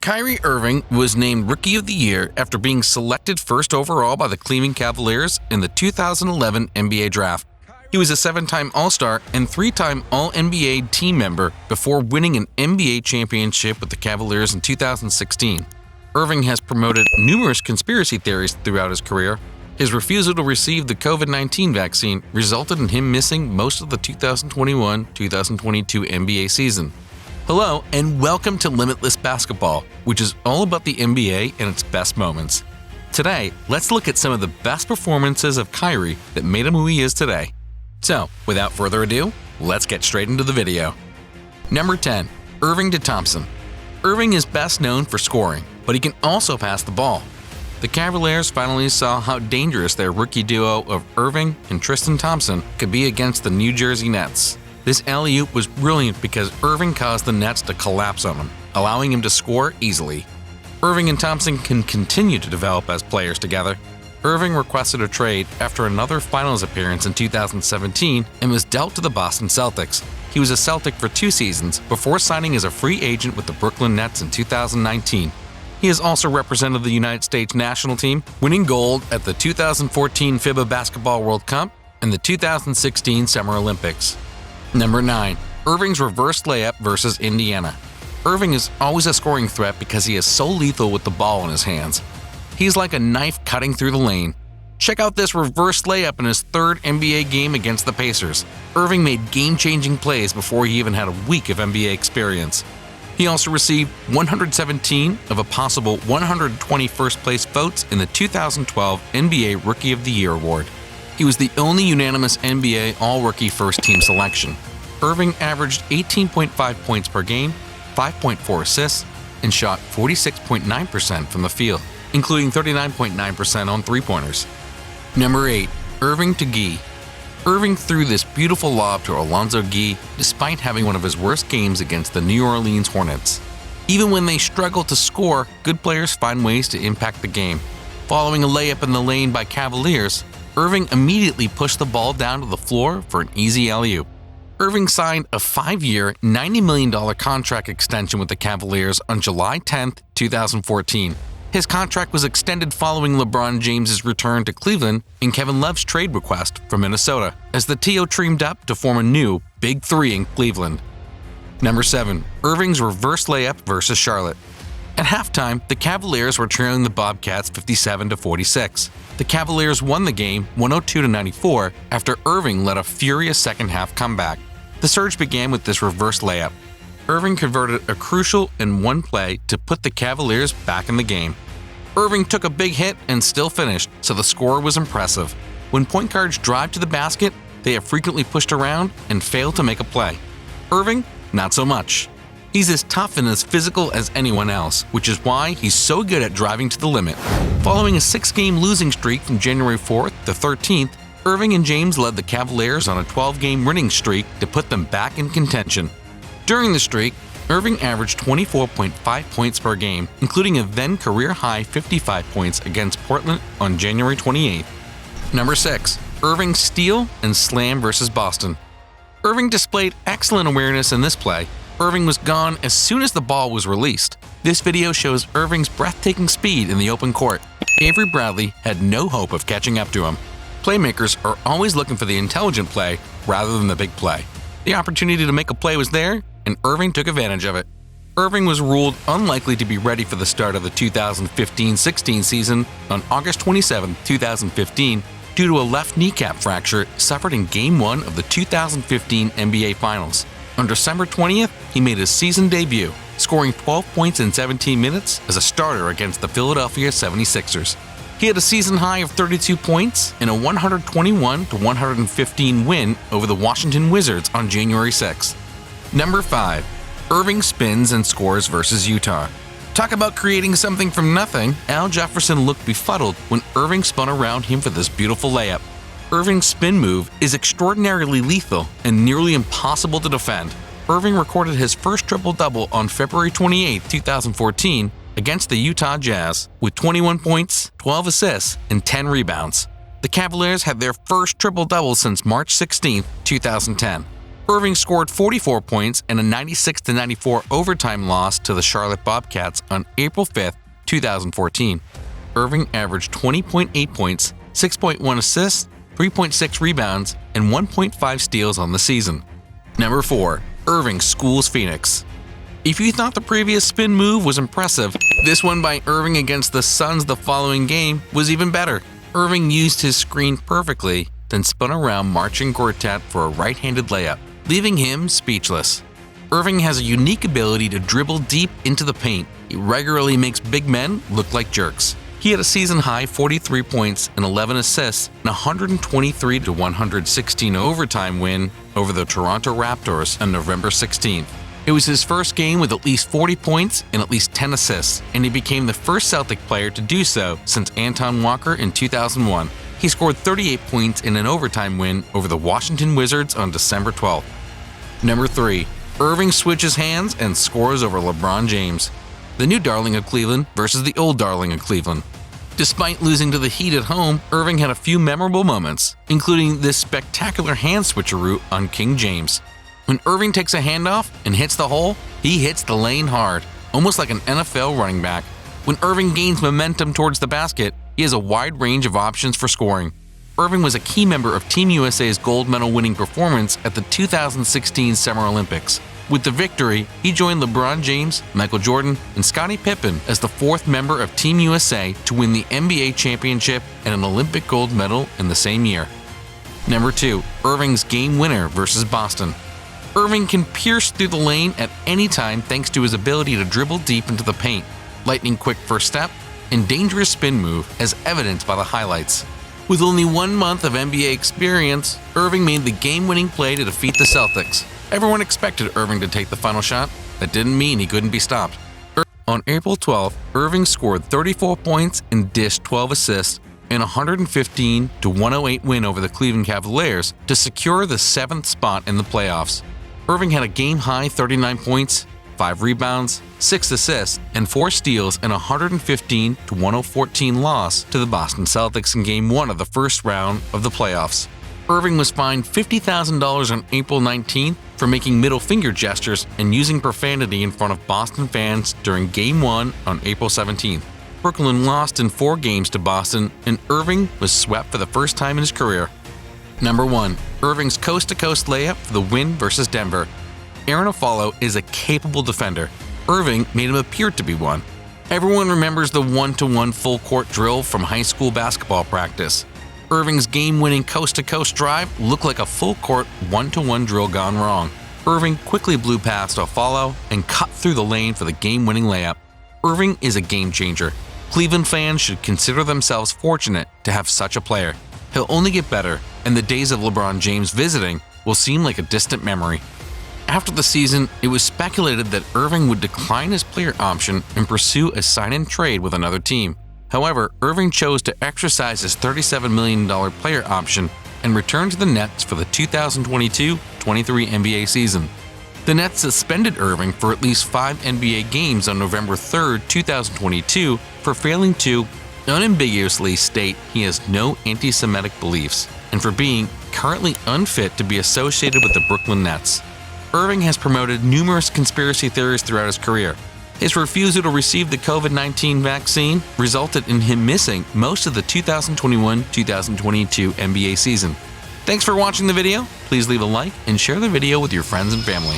Kyrie Irving was named Rookie of the Year after being selected first overall by the Cleveland Cavaliers in the 2011 NBA Draft. He was a 7-time All-Star and 3-time All-NBA team member before winning an NBA championship with the Cavaliers in 2016. Irving has promoted numerous conspiracy theories throughout his career. His refusal to receive the COVID-19 vaccine resulted in him missing most of the 2021-2022 NBA season. Hello, and welcome to Limitless Basketball, which is all about the NBA and its best moments. Today, let's look at some of the best performances of Kyrie that made him who he is today. So, without further ado, let's get straight into the video. Number 10. Irving to Thompson. Irving is best known for scoring, but he can also pass the ball. The Cavaliers finally saw how dangerous their rookie duo of Irving and Tristan Thompson could be against the New Jersey Nets. This alley-oop was brilliant because Irving caused the Nets to collapse on him, allowing him to score easily. Irving and Thompson can continue to develop as players together. Irving requested a trade after another finals appearance in 2017 and was dealt to the Boston Celtics. He was a Celtic for 2 seasons before signing as a free agent with the Brooklyn Nets in 2019. He has also represented the United States national team, winning gold at the 2014 FIBA Basketball World Cup and the 2016 Summer Olympics. Number 9. Irving's reverse layup versus Indiana. Irving is always a scoring threat because he is so lethal with the ball in his hands. He's like a knife cutting through the lane. Check out this reverse layup in his 3rd NBA game against the Pacers. Irving made game-changing plays before he even had a week of NBA experience. He also received 117 of a possible 120 first-place votes in the 2012 NBA Rookie of the Year award. He was the only unanimous NBA All-Rookie first-team selection. Irving averaged 18.5 points per game, 5.4 assists, and shot 46.9% from the field, including 39.9% on three-pointers. Number 8. Irving to Gee. Irving threw this beautiful lob to Alonzo Gee despite having one of his worst games against the New Orleans Hornets. Even when they struggle to score, good players find ways to impact the game. Following a layup in the lane by Cavaliers, Irving immediately pushed the ball down to the floor for an easy alley-oop. Irving signed a 5-year, $90 million contract extension with the Cavaliers on July 10, 2014. His contract was extended following LeBron James' return to Cleveland and Kevin Love's trade request from Minnesota, as the Trio teamed up to form a new Big Three in Cleveland. Number 7. Irving's reverse layup versus Charlotte. At halftime, the Cavaliers were trailing the Bobcats 57-46. The Cavaliers won the game 102-94 after Irving led a furious second-half comeback. The surge began with this reverse layup. Irving converted a crucial and one play to put the Cavaliers back in the game. Irving took a big hit and still finished, so the score was impressive. When point guards drive to the basket, they have frequently pushed around and failed to make a play. Irving, not so much. He's as tough and as physical as anyone else, which is why he's so good at driving to the limit. Following a 6-game losing streak from January 4th to 13th, Irving and James led the Cavaliers on a 12-game winning streak to put them back in contention. During the streak, Irving averaged 24.5 points per game, including a then-career-high 55 points against Portland on January 28th. Number 6. Irving's steal and slam versus Boston. Irving displayed excellent awareness in this play. Irving was gone as soon as the ball was released. This video shows Irving's breathtaking speed in the open court. Avery Bradley had no hope of catching up to him. Playmakers are always looking for the intelligent play rather than the big play. The opportunity to make a play was there, and Irving took advantage of it. Irving was ruled unlikely to be ready for the start of the 2015-16 season on August 27, 2015, due to a left kneecap fracture suffered in Game 1 of the 2015 NBA Finals. On December 20th, he made his season debut, scoring 12 points in 17 minutes as a starter against the Philadelphia 76ers. He had a season high of 32 points in a 121-115 win over the Washington Wizards on January 6th. Number 5. Irving spins and scores versus Utah. Talk about creating something from nothing. Al Jefferson looked befuddled when Irving spun around him for this beautiful layup. Irving's spin move is extraordinarily lethal and nearly impossible to defend. Irving recorded his first triple-double on February 28, 2014, against the Utah Jazz, with 21 points, 12 assists, and 10 rebounds. The Cavaliers had their first triple-double since March 16, 2010. Irving scored 44 points in a 96-94 overtime loss to the Charlotte Bobcats on April 5, 2014. Irving averaged 20.8 points, 6.1 assists, 3.6 rebounds, and 1.5 steals on the season. Number 4. Irving schools Phoenix. If you thought the previous spin move was impressive, this one by Irving against the Suns the following game was even better. Irving used his screen perfectly, then spun around Marcin Gortat for a right-handed layup, leaving him speechless. Irving has a unique ability to dribble deep into the paint. He regularly makes big men look like jerks. He had a season-high 43 points and 11 assists in a 123-116 overtime win over the Toronto Raptors on November 16th. It was his first game with at least 40 points and at least 10 assists, and he became the first Celtic player to do so since Anton Walker in 2001. He scored 38 points in an overtime win over the Washington Wizards on December 12th. Number 3. Irving switches hands and scores over LeBron James. The new darling of Cleveland versus the old darling of Cleveland. Despite losing to the Heat at home, Irving had a few memorable moments, including this spectacular hand switcheroo on King James. When Irving takes a handoff and hits the hole, he hits the lane hard, almost like an NFL running back. When Irving gains momentum towards the basket, he has a wide range of options for scoring. Irving was a key member of Team USA's gold medal winning performance at the 2016 Summer Olympics. With the victory, he joined LeBron James, Michael Jordan, and Scottie Pippen as the fourth member of Team USA to win the NBA championship and an Olympic gold medal in the same year. Number 2. Irving's game winner versus Boston. Irving can pierce through the lane at any time thanks to his ability to dribble deep into the paint, lightning quick first step, and dangerous spin move as evidenced by the highlights. With only 1 month of NBA experience, Irving made the game-winning play to defeat the Celtics. Everyone expected Irving to take the final shot. That didn't mean he couldn't be stopped. On April 12th, Irving scored 34 points and dished 12 assists in a 115-108 win over the Cleveland Cavaliers to secure the 7th spot in the playoffs. Irving had a game-high 39 points, 5 rebounds, 6 assists, and 4 steals in a 115-114 loss to the Boston Celtics in Game 1 of the first round of the playoffs. Irving was fined $50,000 on April 19th for making middle finger gestures and using profanity in front of Boston fans during Game 1 on April 17th. Brooklyn lost in 4 games to Boston, and Irving was swept for the first time in his career. Number 1. Irving's coast-to-coast layup for the win versus Denver. Aaron Aflalo is a capable defender. Irving made him appear to be one. Everyone remembers the 1-to-1 full-court drill from high school basketball practice. Irving's game-winning coast-to-coast drive looked like a full-court 1-to-1 drill gone wrong. Irving quickly blew past Aflalo and cut through the lane for the game-winning layup. Irving is a game-changer. Cleveland fans should consider themselves fortunate to have such a player. He'll only get better, and the days of LeBron James visiting will seem like a distant memory. After the season, it was speculated that Irving would decline his player option and pursue a sign-and trade with another team. However, Irving chose to exercise his $37 million player option and return to the Nets for the 2022-23 NBA season. The Nets suspended Irving for at least 5 NBA games on November 3, 2022 for failing to unambiguously state he has no anti-Semitic beliefs and for being currently unfit to be associated with the Brooklyn Nets. Irving has promoted numerous conspiracy theories throughout his career. His refusal to receive the COVID-19 vaccine resulted in him missing most of the 2021-2022 NBA season. Thanks for watching the video. Please leave a like and share the video with your friends and family.